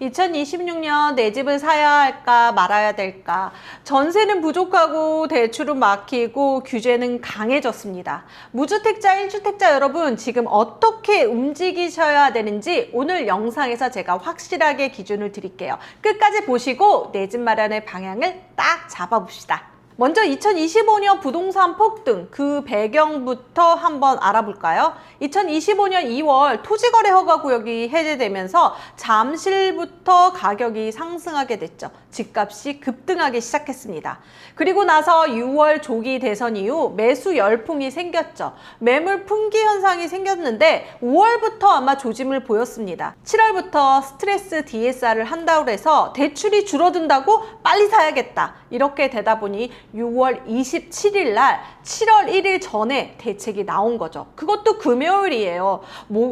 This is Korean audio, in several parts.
2026년 내 집을 사야 할까 말아야 될까? 전세는 부족하고 대출은 막히고 규제는 강해졌습니다. 무주택자, 1주택자 여러분 지금 어떻게 움직이셔야 되는지 오늘 영상에서 제가 확실하게 기준을 드릴게요. 끝까지 보시고 내 집 마련의 방향을 딱 잡아봅시다. 먼저 2025년 부동산 폭등 그 배경부터 한번 알아볼까요? 2025년 2월 토지거래 허가구역이 해제되면서 잠실부터 가격이 상승하게 됐죠. 집값이 급등하기 시작했습니다. 그리고 나서 6월 조기 대선 이후 매수 열풍이 생겼죠. 매물 품귀 현상이 생겼는데 5월부터 아마 조짐을 보였습니다. 7월부터 스트레스 DSR을 한다고 해서 대출이 줄어든다고 빨리 사야겠다. 이렇게 되다 보니 6월 27일 날 7월 1일 전에 대책이 나온 거죠. 그것도 금요일이에요.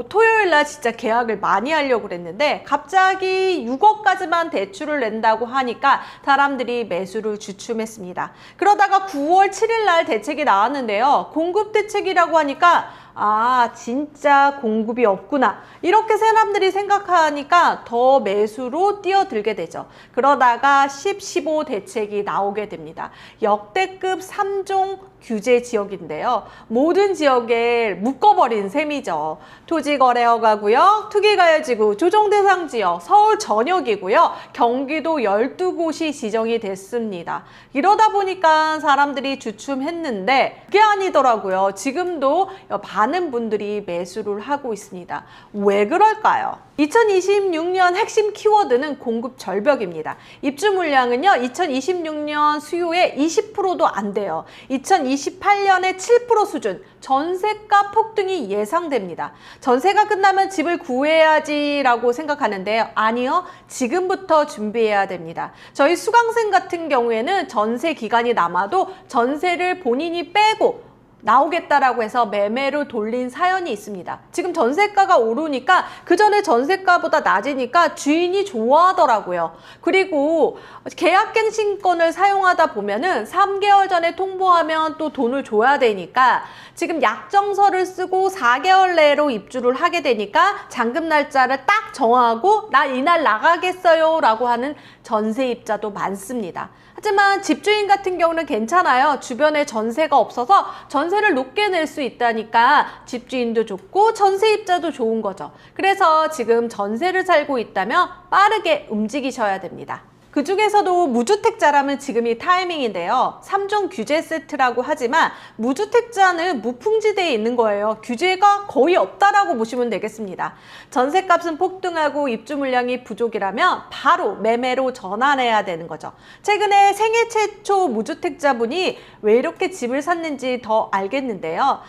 토요일 날 진짜 계약을 많이 하려고 그랬는데 갑자기 6억까지만 대출을 낸다고 하니까 사람들이 매수를 주춤했습니다. 그러다가 9월 7일 날 대책이 나왔는데요. 공급 대책이라고 하니까 진짜 공급이 없구나. 이렇게 사람들이 생각하니까 더 매수로 뛰어들게 되죠. 그러다가 10, 15 대책이 나오게 됩니다. 역대급 3종 규제 지역인데요. 모든 지역에 묶어버린 셈이죠. 토지거래허가구역, 투기가열지구, 조정대상지역, 서울 전역이고요. 경기도 12곳이 지정이 됐습니다. 이러다 보니까 사람들이 주춤했는데 그게 아니더라고요. 지금도 많은 분들이 매수를 하고 있습니다. 왜 그럴까요? 2026년 핵심 키워드는 공급 절벽입니다. 입주 물량은요, 2026년 수요의 20%도 안 돼요. 2028년에 7% 수준, 전세가 폭등이 예상됩니다. 전세가 끝나면 집을 구해야지라고 생각하는데요. 아니요, 지금부터 준비해야 됩니다. 저희 수강생 같은 경우에는 전세 기간이 남아도 전세를 본인이 빼고 나오겠다라고 해서 매매로 돌린 사연이 있습니다. 지금 전세가가 오르니까 그 전에 전세가보다 낮으니까 주인이 좋아하더라고요. 그리고 계약갱신권을 사용하다 보면은 3개월 전에 통보하면 또 돈을 줘야 되니까 지금 약정서를 쓰고 4개월 내로 입주를 하게 되니까 잔금 날짜를 딱 정하고 나 이날 나가겠어요 라고 하는 전세입자도 많습니다. 하지만 집주인 같은 경우는 괜찮아요. 주변에 전세가 없어서 전세를 높게 낼 수 있다니까 집주인도 좋고 전세입자도 좋은 거죠. 그래서 지금 전세를 살고 있다면 빠르게 움직이셔야 됩니다. 그 중에서도 무주택자라면 지금이 타이밍인데요. 3종 규제 세트라고 하지만 무주택자는 무풍지대에 있는 거예요. 규제가 거의 없다라고 보시면 되겠습니다. 전세값은 폭등하고 입주 물량이 부족이라면 바로 매매로 전환해야 되는 거죠. 최근에 생애 최초 무주택자분이 왜 이렇게 집을 샀는지 더 알겠는데요.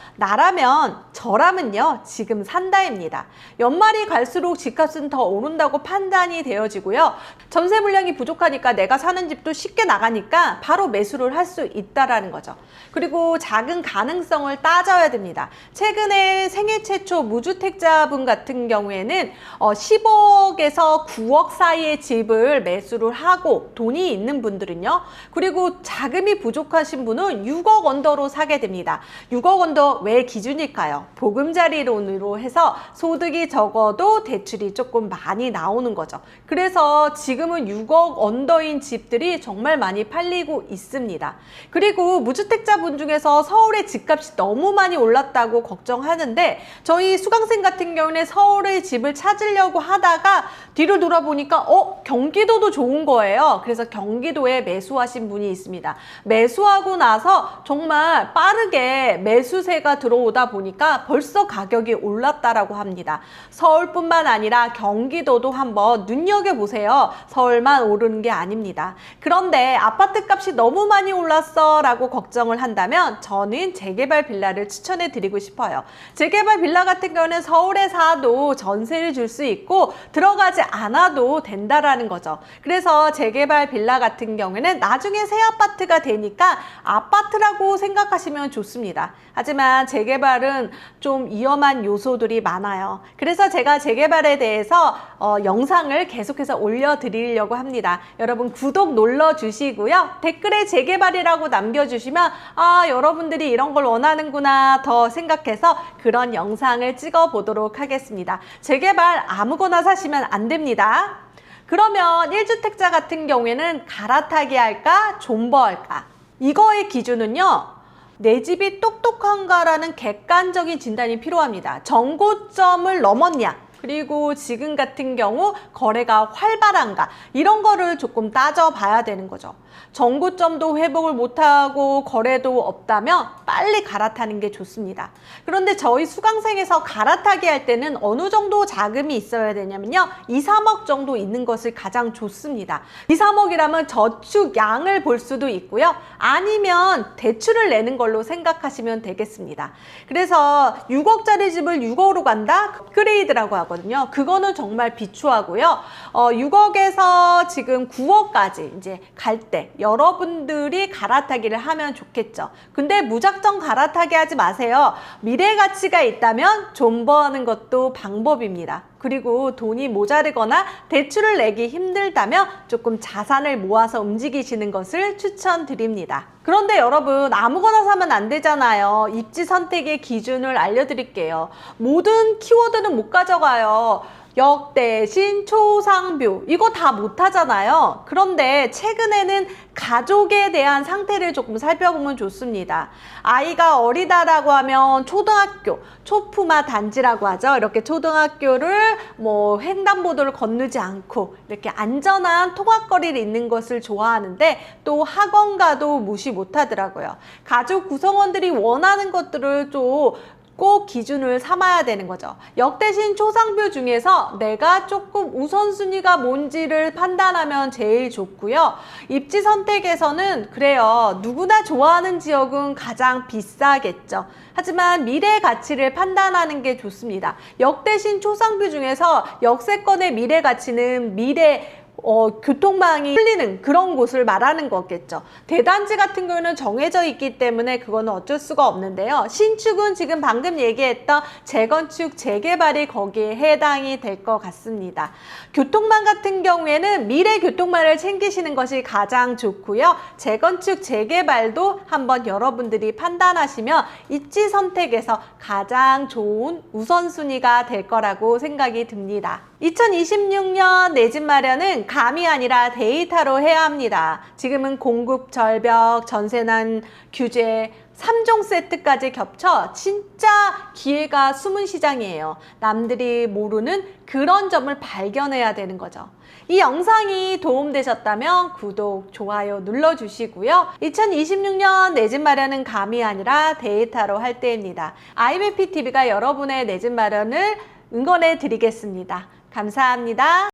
저라면요. 지금 산다입니다. 연말이 갈수록 집값은 더 오른다고 판단이 되어지고요. 전세 물량이 부족하니까 내가 사는 집도 쉽게 나가니까 바로 매수를 할 수 있다라는 거죠. 그리고 작은 가능성을 따져야 됩니다. 최근에 생애 최초 무주택자분 같은 경우에는 10억에서 9억 사이의 집을 매수를 하고 돈이 있는 분들은요. 그리고 자금이 부족하신 분은 6억 언더로 사게 됩니다. 6억 언더 왜 기준일까요? 보금자리론으로 해서 소득이 적어도 대출이 조금 많이 나오는 거죠. 그래서 지금은 6억 언더인 집들이 정말 많이 팔리고 있습니다. 그리고 무주택자분 중에서 서울의 집값이 너무 많이 올랐다고 걱정하는데 저희 수강생 같은 경우는 서울의 집을 찾으려고 하다가 뒤로 돌아보니까 경기도도 좋은 거예요. 그래서 경기도에 매수하신 분이 있습니다. 매수하고 나서 정말 빠르게 매수세가 들어오다 보니까 벌써 가격이 올랐다라고 합니다. 서울뿐만 아니라 경기도도 한번 눈여겨보세요. 서울만 오르는 게 아닙니다. 그런데 아파트 값이 너무 많이 올랐어 라고 걱정을 한다면 저는 재개발 빌라를 추천해 드리고 싶어요. 재개발 빌라 같은 경우는 서울에 사도 전세를 줄 수 있고 들어가지 않아도 된다라는 거죠. 그래서 재개발 빌라 같은 경우에는 나중에 새 아파트가 되니까 아파트라고 생각하시면 좋습니다. 하지만 재개발은 좀 위험한 요소들이 많아요. 그래서 제가 재개발에 대해서 영상을 계속해서 올려드리려고 합니다. 여러분 구독 눌러주시고요. 댓글에 재개발이라고 남겨주시면 여러분들이 이런 걸 원하는구나 더 생각해서 그런 영상을 찍어 보도록 하겠습니다. 재개발 아무거나 사시면 안 됩니다. 그러면 1주택자 같은 경우에는 갈아타기 할까, 존버 할까? 이거의 기준은요, 내 집이 똑똑한가라는 객관적인 진단이 필요합니다. 정고점을 넘었냐, 그리고 지금 같은 경우 거래가 활발한가, 이런 거를 조금 따져봐야 되는 거죠. 정고점도 회복을 못하고 거래도 없다면 빨리 갈아타는 게 좋습니다. 그런데 저희 수강생에서 갈아타기 할 때는 어느 정도 자금이 있어야 되냐면요, 2, 3억 정도 있는 것을 가장 좋습니다. 2, 3억이라면 저축량을 볼 수도 있고요, 아니면 대출을 내는 걸로 생각하시면 되겠습니다. 그래서 6억짜리 집을 6억으로 간다? 업그레이드라고 하거든요. 그거는 정말 비추하고요. 6억에서 지금 9억까지 이제 갈 때 여러분들이 갈아타기를 하면 좋겠죠. 근데 무작정 갈아타기 하지 마세요. 미래 가치가 있다면 존버하는 것도 방법입니다. 그리고 돈이 모자르거나 대출을 내기 힘들다면 조금 자산을 모아서 움직이시는 것을 추천드립니다. 그런데 여러분, 아무거나 사면 안 되잖아요. 입지 선택의 기준을 알려드릴게요. 모든 키워드는 못 가져가요. 역 대신 초상뷰, 이거 다 못하잖아요. 그런데 최근에는 가족에 대한 상태를 조금 살펴보면 좋습니다. 아이가 어리다라고 하면 초등학교, 초품화 단지라고 하죠. 이렇게 초등학교를 횡단보도를 건너지 않고 이렇게 안전한 통학거리를 있는 것을 좋아하는데, 또 학원가도 무시 못하더라고요. 가족 구성원들이 원하는 것들을 좀 꼭 기준을 삼아야 되는 거죠. 역 대신 초상뷰 중에서 내가 조금 우선순위가 뭔지를 판단하면 제일 좋고요. 입지 선택에서는 그래요, 누구나 좋아하는 지역은 가장 비싸겠죠. 하지만 미래 가치를 판단하는 게 좋습니다. 역 대신 초상뷰 중에서 역세권의 미래 가치는 교통망이 풀리는 그런 곳을 말하는 거겠죠. 대단지 같은 경우는 정해져 있기 때문에 그거는 어쩔 수가 없는데요. 신축은 지금 방금 얘기했던 재건축, 재개발이 거기에 해당이 될 것 같습니다. 교통망 같은 경우에는 미래 교통망을 챙기시는 것이 가장 좋고요. 재건축, 재개발도 한번 여러분들이 판단하시면 입지 선택에서 가장 좋은 우선순위가 될 거라고 생각이 듭니다. 2026년 내 집 마련은 감이 아니라 데이터로 해야 합니다. 지금은 공급 절벽, 전세난 규제, 3종 세트까지 겹쳐 진짜 기회가 숨은 시장이에요. 남들이 모르는 그런 점을 발견해야 되는 거죠. 이 영상이 도움되셨다면 구독, 좋아요 눌러주시고요. 2026년 내 집 마련은 감이 아니라 데이터로 할 때입니다. IBPTV가 여러분의 내 집 마련을 응원해 드리겠습니다. 감사합니다.